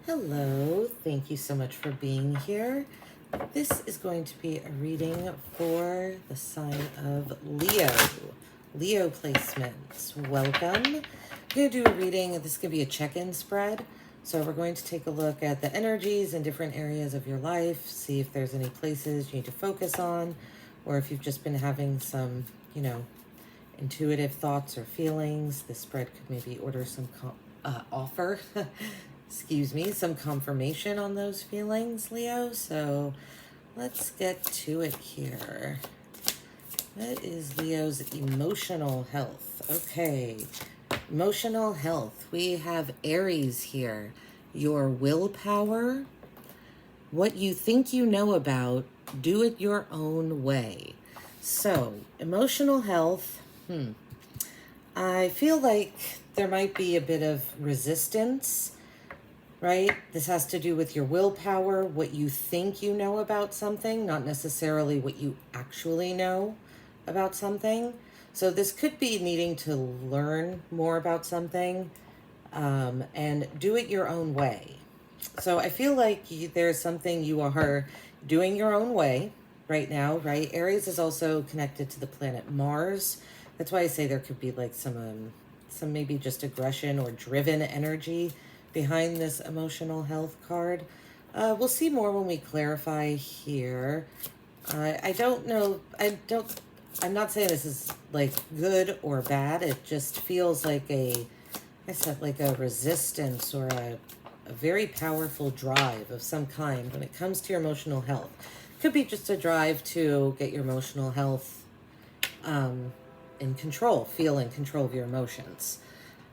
Hello, thank you so much for being here. This is going to be a reading for the sign of Leo. Leo placements, welcome. I'm going to do a reading. This is going to be a check-in spread. So we're going to take a look at the energies in different areas of your life, see if there's any places you need to focus on, or if you've just been having some, intuitive thoughts or feelings. This spread could maybe order some offer some confirmation on those feelings, Leo. So let's get to it here. What is Leo's emotional health? Okay, emotional health. We have Aries here. Your willpower, what you think you know about, do it your own way. So, emotional health, I feel like there might be a bit of resistance, right? This has to do with your willpower, what you think you know about something, not necessarily what you actually know about something. So this could be needing to learn more about something and do it your own way. So I feel like there's something you are doing your own way right now, right? Aries is also connected to the planet Mars. That's why I say there could be like some maybe just aggression or driven energy behind this emotional health card. We'll see more when we clarify here. I don't know. I'm not saying this is like good or bad. It just feels like a resistance or a very powerful drive of some kind when it comes to your emotional health. Could be just a drive to get your emotional health in control, feel in control of your emotions.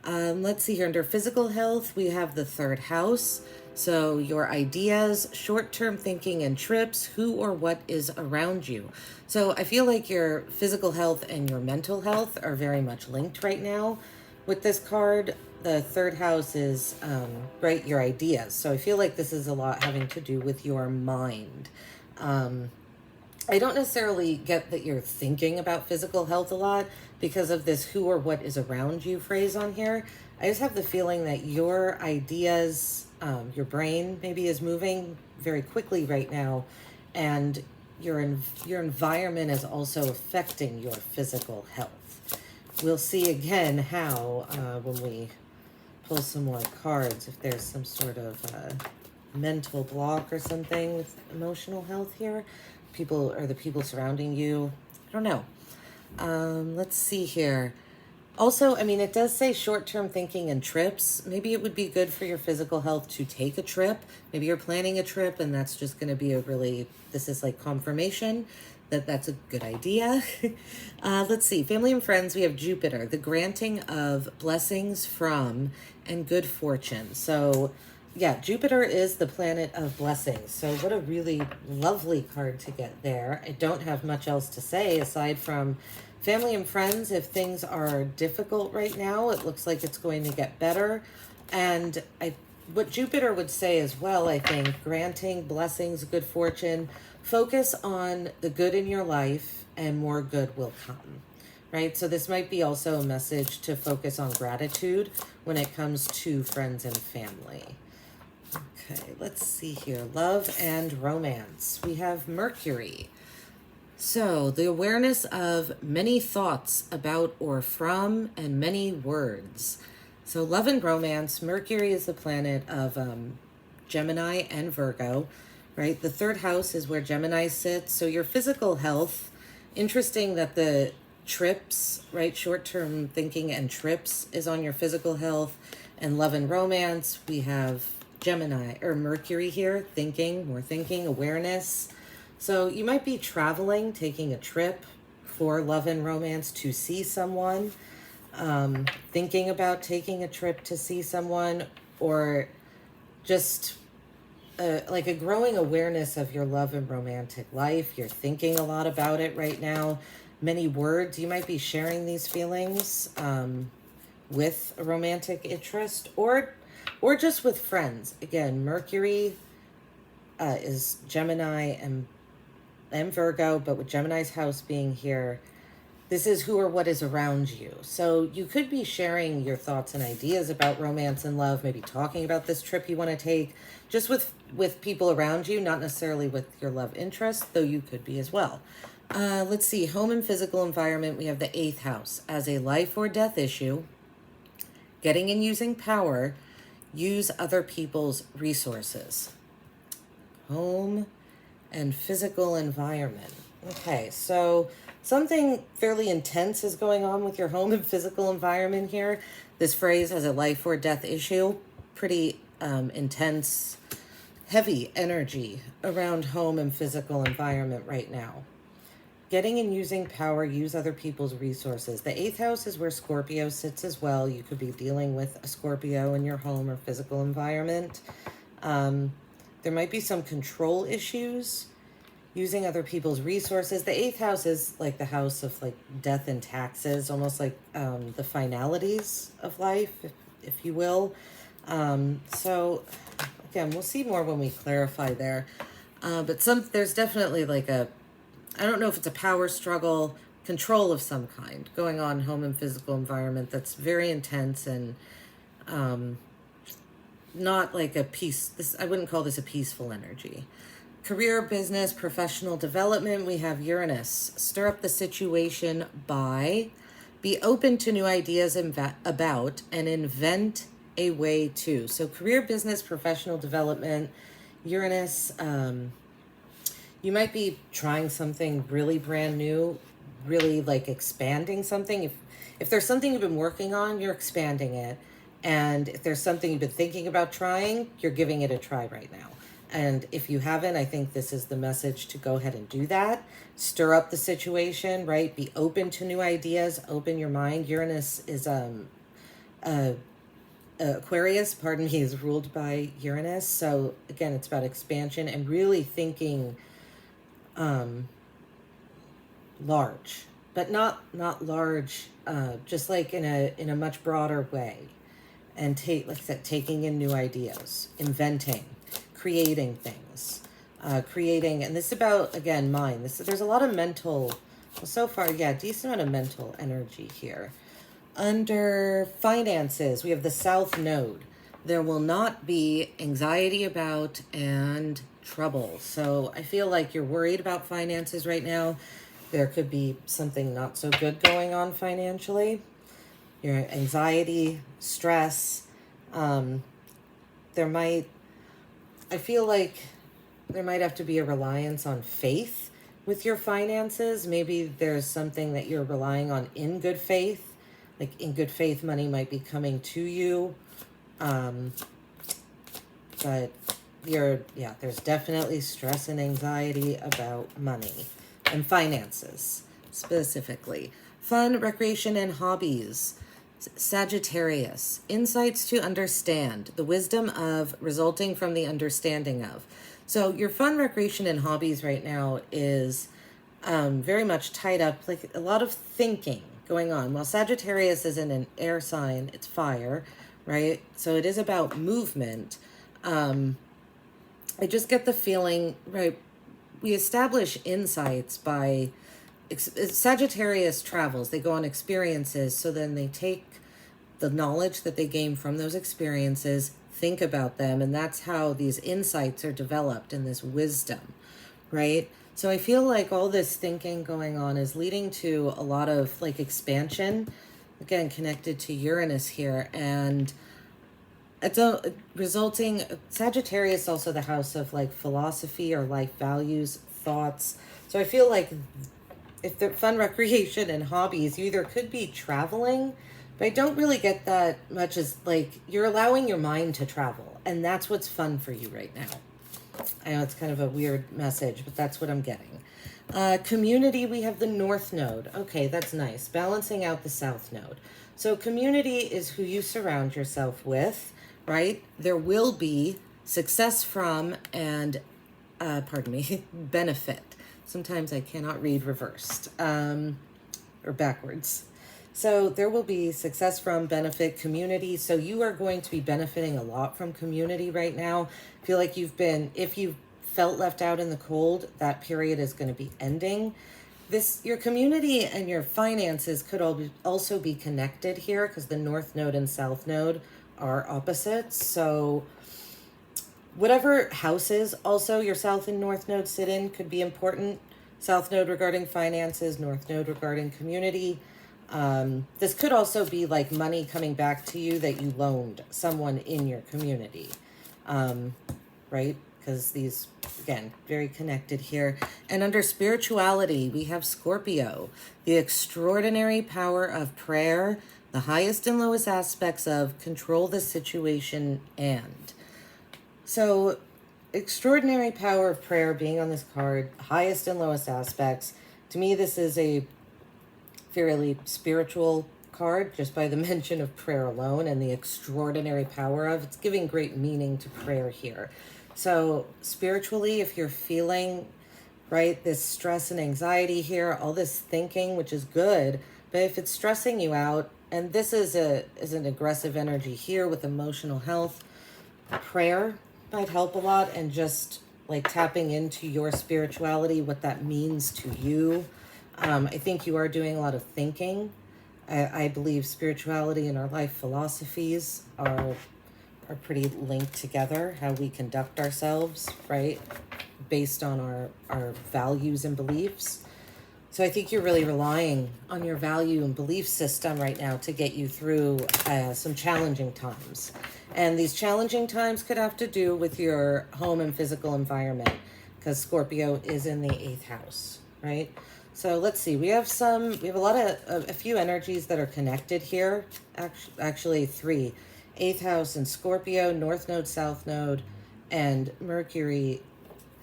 Let's see here. Under physical health, we have the third house. So your ideas, short-term thinking, and trips, who or what is around you. So I feel like your physical health and your mental health are very much linked right now. With this card, the third house is, your ideas. So I feel like this is a lot having to do with your mind. I don't necessarily get that you're thinking about physical health a lot because of this who or what is around you phrase on here. I just have the feeling that your ideas, your brain maybe is moving very quickly right now, and your environment is also affecting your physical health. We'll see again how when we pull some more cards, if there's some sort of mental block or something with emotional health here. The people surrounding you. I don't know. Let's see here. Also, it does say short-term thinking and trips. Maybe it would be good for your physical health to take a trip. Maybe you're planning a trip and that's just going to be this is like confirmation that that's a good idea. Let's see. Family and friends, we have Jupiter, the granting of blessings from and good fortune. So yeah, Jupiter is the planet of blessings. So what a really lovely card to get there. I don't have much else to say aside from family and friends. If things are difficult right now, it looks like it's going to get better. And what Jupiter would say as well, I think, granting blessings, good fortune, focus on the good in your life and more good will come. Right? So this might be also a message to focus on gratitude when it comes to friends and family. Okay, let's see here. Love and romance. We have Mercury. So the awareness of many thoughts about or from and many words. So love and romance. Mercury is the planet of Gemini and Virgo, right? The third house is where Gemini sits. So your physical health, interesting that the trips, right? Short-term thinking and trips is on your physical health. And love and romance, we have Gemini or Mercury here, more thinking, awareness. So you might be traveling, taking a trip for love and romance to see someone, thinking about taking a trip to see someone, or just like a growing awareness of your love and romantic life. You're thinking a lot about it right now. Many words, you might be sharing these feelings with a romantic interest or just with friends. Again, Mercury is Gemini and Virgo, but with Gemini's house being here, This is who or what is around you. So you could be sharing your thoughts and ideas about romance and love, maybe talking about this trip you want to take, just with people around you, not necessarily with your love interest, though you could be as well. Let's see, home and physical environment. We have the 8th house as a life or death issue. Getting and using power. Use other people's resources. Home and physical environment. Okay, so something fairly intense is going on with your home and physical environment here. This phrase has a life or death issue. Pretty intense, heavy energy around home and physical environment right now. Getting and using power, use other people's resources. The 8th house is where Scorpio sits as well. You could be dealing with a Scorpio in your home or physical environment. There might be some control issues, using other people's resources. The 8th house is like the house of like death and taxes, almost like the finalities of life, if you will. So again, we'll see more when we clarify there. But there's definitely like I don't know if it's a power struggle, control of some kind going on in home and physical environment that's very intense and not like a peace. I wouldn't call this a peaceful energy. Career, business, professional development. We have Uranus. Stir up the situation by be open to new ideas about and invent a way to. So career, business, professional development, Uranus. You might be trying something really brand new, really like expanding something. If there's something you've been working on, you're expanding it. And if there's something you've been thinking about trying, you're giving it a try right now. And if you haven't, I think this is the message to go ahead and do that. Stir up the situation, right? Be open to new ideas, open your mind. Uranus is Aquarius, is ruled by Uranus. So again, it's about expansion and really thinking large, but not large, just like in a much broader way, and like I said, taking in new ideas, inventing, creating things, and this is about, again, mind. There's a lot of mental, well, so far, decent amount of mental energy here. Under finances, we have the South Node. There will not be anxiety about and trouble. So I feel like you're worried about finances right now. There could be something not so good going on financially. Your anxiety, stress. I feel like there might have to be a reliance on faith with your finances. Maybe there's something that you're relying on in good faith. Like in good faith, money might be coming to you. But there's definitely stress and anxiety about money and finances specifically. Fun, recreation, and hobbies. Sagittarius. Insights to understand. The wisdom of resulting from the understanding of. So your fun, recreation, and hobbies right now is very much tied up, like a lot of thinking going on. While Sagittarius isn't an air sign, it's fire, right? So it is about movement. I just get the feeling, right, we establish insights by Sagittarius travels. They go on experiences, so then they take the knowledge that they gain from those experiences, think about them, and that's how these insights are developed and this wisdom, right? So I feel like all this thinking going on is leading to a lot of like expansion, again, connected to Uranus here, and it's resulting. Sagittarius also the house of like philosophy or life values, thoughts. So I feel like if they're fun, recreation, and hobbies, you either could be traveling, but I don't really get that much as like you're allowing your mind to travel, and that's what's fun for you right now. I know it's kind of a weird message, but that's what I'm getting. Community, we have the North Node. Okay, that's nice. Balancing out the South Node. So community is who you surround yourself with, right? There will be success from and, benefit. Sometimes I cannot read reversed or backwards. So there will be success from, benefit, community. So you are going to be benefiting a lot from community right now. I feel like if you felt left out in the cold, that period is going to be ending. your community and your finances could also be connected here, because the North Node and South Node are opposites. So whatever houses also your South and North Node sit in could be important. South Node regarding finances, North Node regarding community. This could also be like money coming back to you that you loaned someone in your community, right? Because these, again, very connected here. And under spirituality, we have Scorpio, the extraordinary power of prayer, the highest and lowest aspects of control the situation and. So extraordinary power of prayer being on this card, highest and lowest aspects. To me, this is a fairly spiritual card just by the mention of prayer alone and the extraordinary power of. It's giving great meaning to prayer here. So spiritually, if you're feeling, right, this stress and anxiety here, all this thinking, which is good, but if it's stressing you out, and this is an aggressive energy here with emotional health, prayer might help a lot, and just like tapping into your spirituality, what that means to you. I think you are doing a lot of thinking. I believe spirituality and our life philosophies are pretty linked together, how we conduct ourselves, right? Based on our values and beliefs. So I think you're really relying on your value and belief system right now to get you through some challenging times. And these challenging times could have to do with your home and physical environment, because Scorpio is in the 8th house, right? So let's see, we have a few energies that are connected here. Actually 3. 8th house in Scorpio, North Node, South Node, and Mercury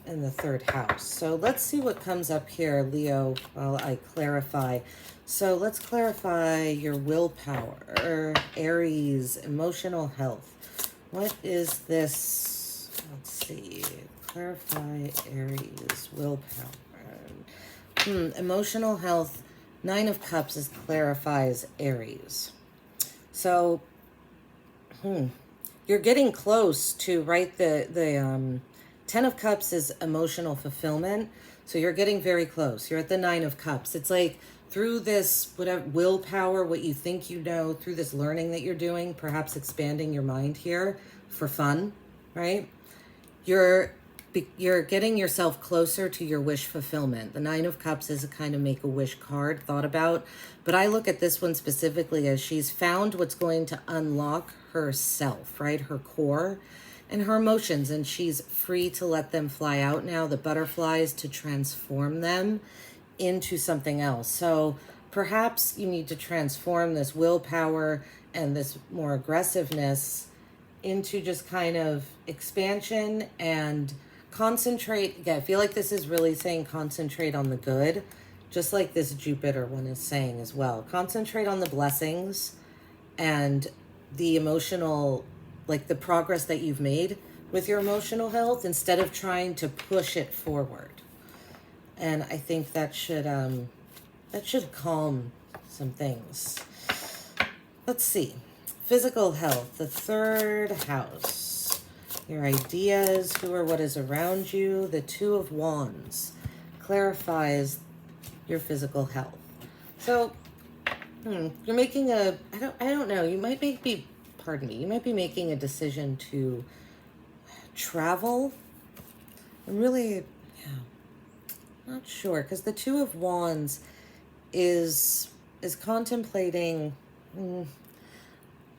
in the 3rd house. So let's see what comes up here, Leo, while I clarify. So let's clarify your willpower, Aries, emotional health. What is this? Let's see. Clarify Aries, willpower. Emotional health, 9 of Cups clarifies Aries. So, you're getting close to, right, the 10 of Cups is emotional fulfillment. So you're getting very close. You're at the 9 of Cups. It's like through this, whatever, willpower, what you think you know, through this learning that you're doing, perhaps expanding your mind here for fun, right? You're getting yourself closer to your wish fulfillment. The 9 of Cups is a kind of make-a-wish card thought about, but I look at this one specifically as she's found what's going to unlock herself, right? Her core and her emotions, and she's free to let them fly out now, the butterflies, to transform them into something else. So perhaps you need to transform this willpower and this more aggressiveness into just kind of expansion and concentrate. Yeah, I feel like this is really saying concentrate on the good, just like this Jupiter one is saying as well. Concentrate on the blessings and the emotional, like the progress that you've made with your emotional health, instead of trying to push it forward. And I think that should calm some things. Let's see. Physical health, the 3rd house. Your ideas, who or what is around you. The 2 of Wands clarifies your physical health. So, you're making I don't know, you might be making a decision to travel. I'm really, not sure, because the 2 of Wands is contemplating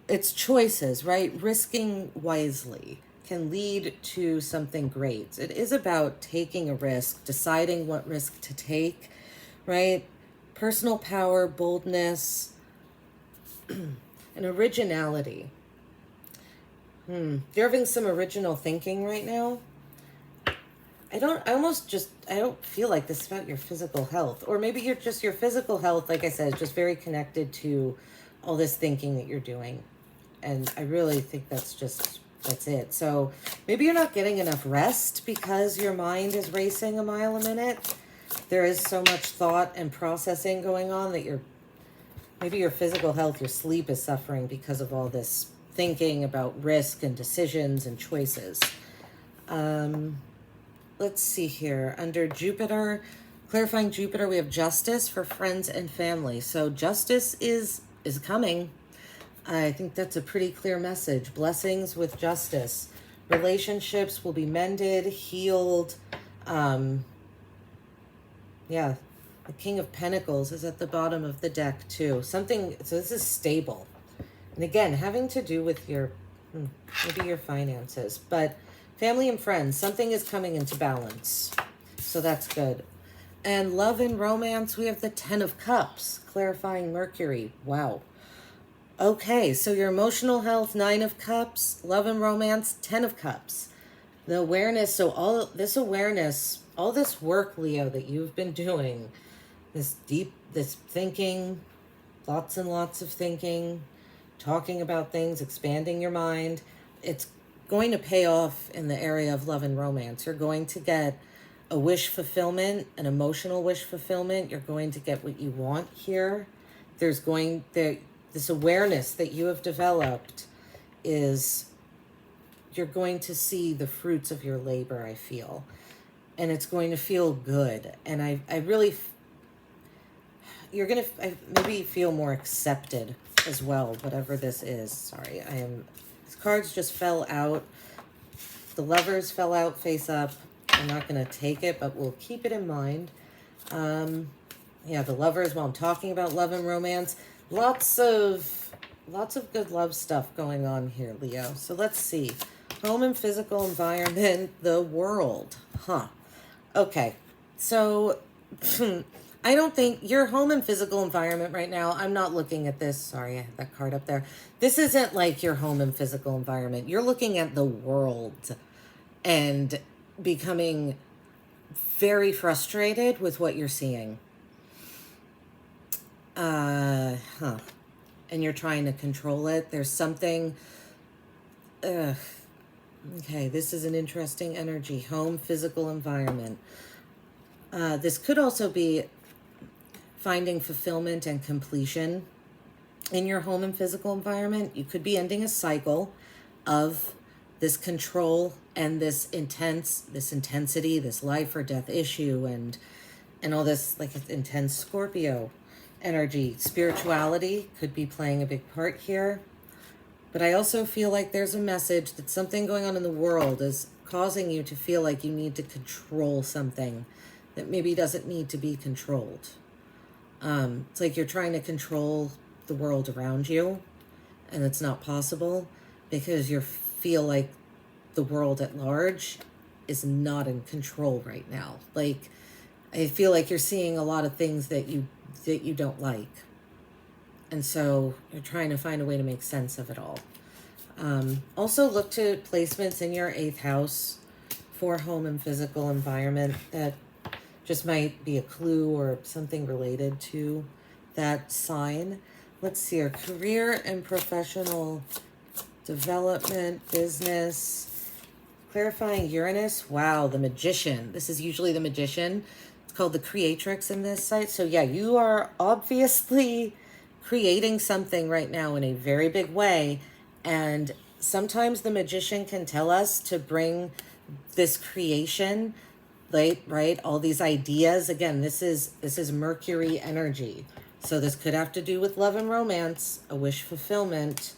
its choices, right? Risking wisely can lead to something great. It is about taking a risk, deciding what risk to take, right? Personal power, boldness, and originality. You're having some original thinking right now. I don't feel like this is about your physical health. Or maybe your physical health, like I said, is just very connected to all this thinking that you're doing. And I really think that's it. So maybe you're not getting enough rest because your mind is racing a mile a minute. There is so much thought and processing going on that maybe your physical health, your sleep is suffering because of all this thinking about risk and decisions and choices. Let's see here. Under Jupiter, Clarifying Jupiter, we have justice for friends and family. So justice is coming. I think that's a pretty clear message. Blessings with justice. Relationships will be mended, healed. Yeah, the King of Pentacles is at the bottom of the deck too. Something, so this is stable. And again, having to do with your, maybe your finances. But family and friends, something is coming into balance. So that's good. And love and romance, we have the Ten of Cups, clarifying Mercury. Wow. Okay, so your emotional health, Nine of Cups, love and romance, Ten of Cups. The awareness, so all this awareness, all this work, Leo, that you've been doing, this thinking, lots and lots of thinking, talking about things, expanding your mind, it's going to pay off in the area of love and romance. You're going to get a wish fulfillment, an emotional wish fulfillment. You're going to get what you want here. This awareness that you have developed is, you're going to see the fruits of your labor, I feel. And it's going to feel good. And I really, you're going to maybe feel more accepted as well, whatever this is. Sorry, these cards just fell out. The Lovers fell out face up. I'm not going to take it, but we'll keep it in mind. Yeah, the Lovers, while I'm talking about love and romance, lots of good love stuff going on here, Leo. So let's see. Home and physical environment, the world. Okay. So I don't think your home and physical environment right now, I'm not looking at this. Sorry, I had that card up there. This isn't like your home and physical environment. You're looking at the world and becoming very frustrated with what you're seeing. And you're trying to control it. There's something, okay, this is an interesting energy. Home, physical environment. This could also be finding fulfillment and completion in your home and physical environment. You could be ending a cycle of this control and this intensity, this life or death issue, and all this like intense Scorpio energy. Spirituality could be playing a big part here. But I also feel like there's a message that something going on in the world is causing you to feel like you need to control something that maybe doesn't need to be controlled. It's like you're trying to control the world around you, and it's not possible because you feel like the world at large is not in control right now. Like, I feel like you're seeing a lot of things that you don't like. And so you're trying to find a way to make sense of it all. Also look to placements in your 8th house for home and physical environment that just might be a clue or something related to that sign. Let's see here. Career and professional development, business. Clarifying Uranus. Wow, the Magician. This is usually the Magician. It's called the Creatrix in this site. So yeah, you are obviously creating something right now in a very big way. And sometimes the Magician can tell us to bring this creation, right? All these ideas. Again, this is Mercury energy. So this could have to do with love and romance, a wish fulfillment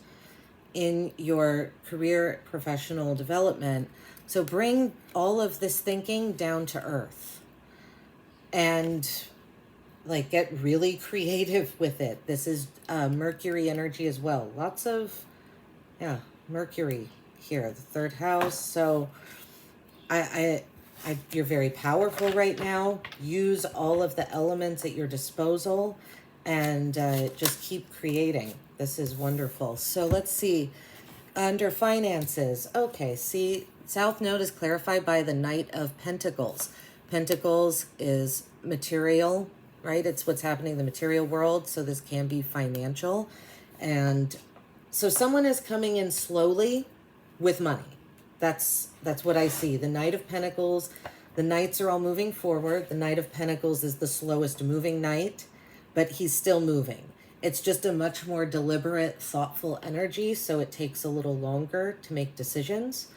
in your career, professional development. So bring all of this thinking down to earth and like get really creative with it. This is Mercury energy as well. Lots of, Mercury here, the 3rd house. So you're very powerful right now. Use all of the elements at your disposal and just keep creating. This is wonderful. So let's see. Under finances. Okay, see, South Node is clarified by the Knight of Pentacles. Pentacles is material, right? It's what's happening in the material world. So this can be financial. And so someone is coming in slowly with money. That's what I see. The Knight of Pentacles, the Knights are all moving forward. The Knight of Pentacles is the slowest moving Knight, but he's still moving. It's just a much more deliberate, thoughtful energy, so it takes a little longer to make decisions.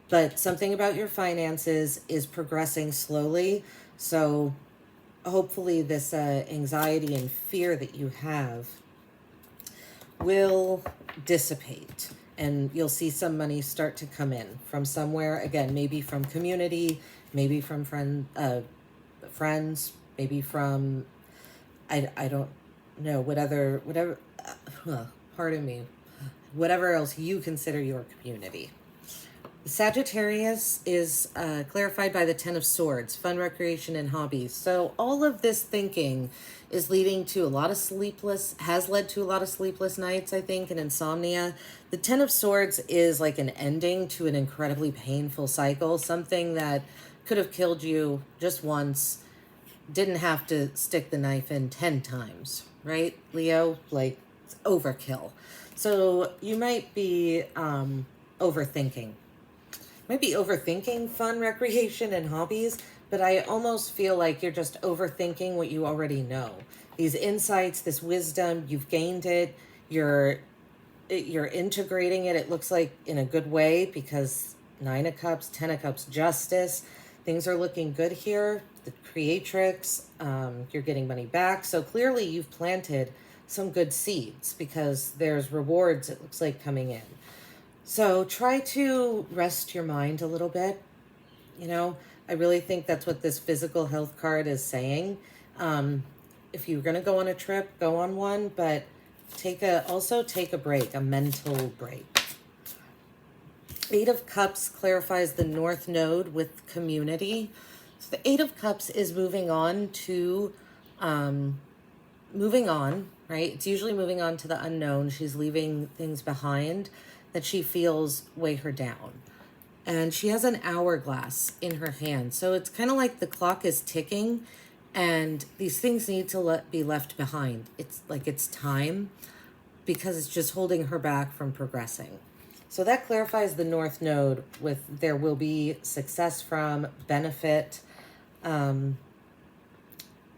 But something about your finances is progressing slowly. So hopefully this anxiety and fear that you have will dissipate, and you'll see some money start to come in from somewhere. Again, maybe from community, maybe from friends, maybe from, I don't know, whatever, pardon me, whatever else you consider your community. Sagittarius is clarified by the Ten of Swords, fun, recreation, and hobbies. So all of this thinking is leading to has led to a lot of sleepless nights, I think, and insomnia. The Ten of Swords is like an ending to an incredibly painful cycle, something that could have killed you just once, didn't have to stick the knife in 10 times, right, Leo? Like, it's overkill. So you might be overthinking. Might be overthinking fun, recreation, and hobbies, but I almost feel like you're just overthinking what you already know. These insights, this wisdom, you've gained it, you're integrating it, it looks like, in a good way, because 9 of Cups, 10 of Cups, Justice, things are looking good here. The Creatrix, you're getting money back. So clearly you've planted some good seeds, because there's rewards, it looks like, coming in. So try to rest your mind a little bit. You know, I really think that's what this physical health card is saying. If you're going to go on a trip, go on one, but also take a break, a mental break. 8 of Cups clarifies the North Node with community. So the 8 of Cups is moving on, right? It's usually moving on to the unknown. She's leaving things behind that she feels weigh her down. And she has an hourglass in her hand. So it's kind of like the clock is ticking and these things need to be left behind. It's like it's time, because it's just holding her back from progressing. So that clarifies the North Node with there will be success from, benefit.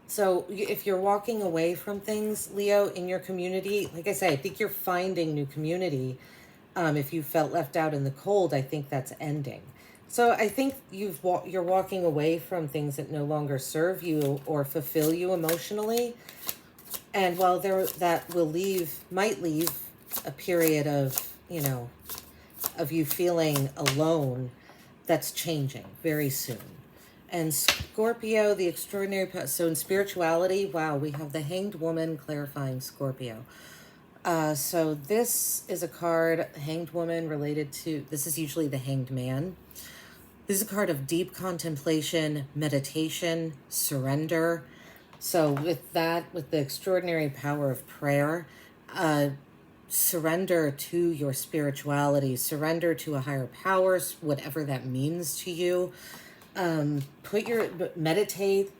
So if you're walking away from things, Leo, in your community, like I say, I think you're finding new community. If you felt left out in the cold, I think that's ending. So I think you're walking away from things that no longer serve you or fulfill you emotionally. And while that might leave a period of, of you feeling alone, that's changing very soon. And Scorpio, the extraordinary, so in spirituality, wow, we have the Hanged Woman clarifying Scorpio. So this is a card, Hanged Woman, this is usually the Hanged Man. This is a card of deep contemplation, meditation, surrender. So with the extraordinary power of prayer, surrender to your spirituality, surrender to a higher power, whatever that means to you. Meditate,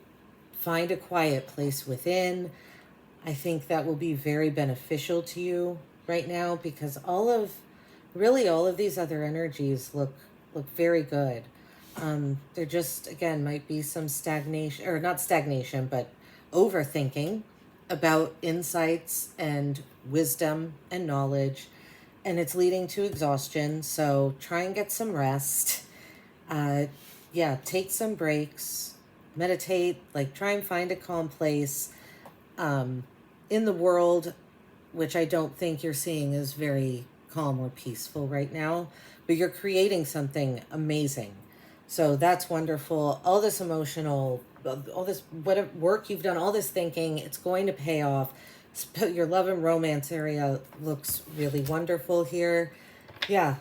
find a quiet place within. I think that will be very beneficial to you right now, because all of these other energies look very good. There just, again, might be some stagnation, or not stagnation, but overthinking about insights and wisdom and knowledge, and it's leading to exhaustion. So try and get some rest. Take some breaks, meditate, try and find a calm place. In the world, which I don't think you're seeing is very calm or peaceful right now, but you're creating something amazing. So that's wonderful. All this whatever work you've done, all this thinking, it's going to pay off. Your love and romance area looks really wonderful here. Yeah,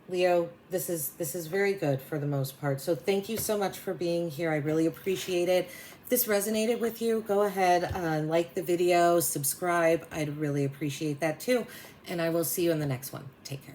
Leo, this is very good for the most part. So thank you so much for being here. I really appreciate it. If this resonated with you, go ahead and like the video, subscribe. I'd really appreciate that too. And I will see you in the next one. Take care.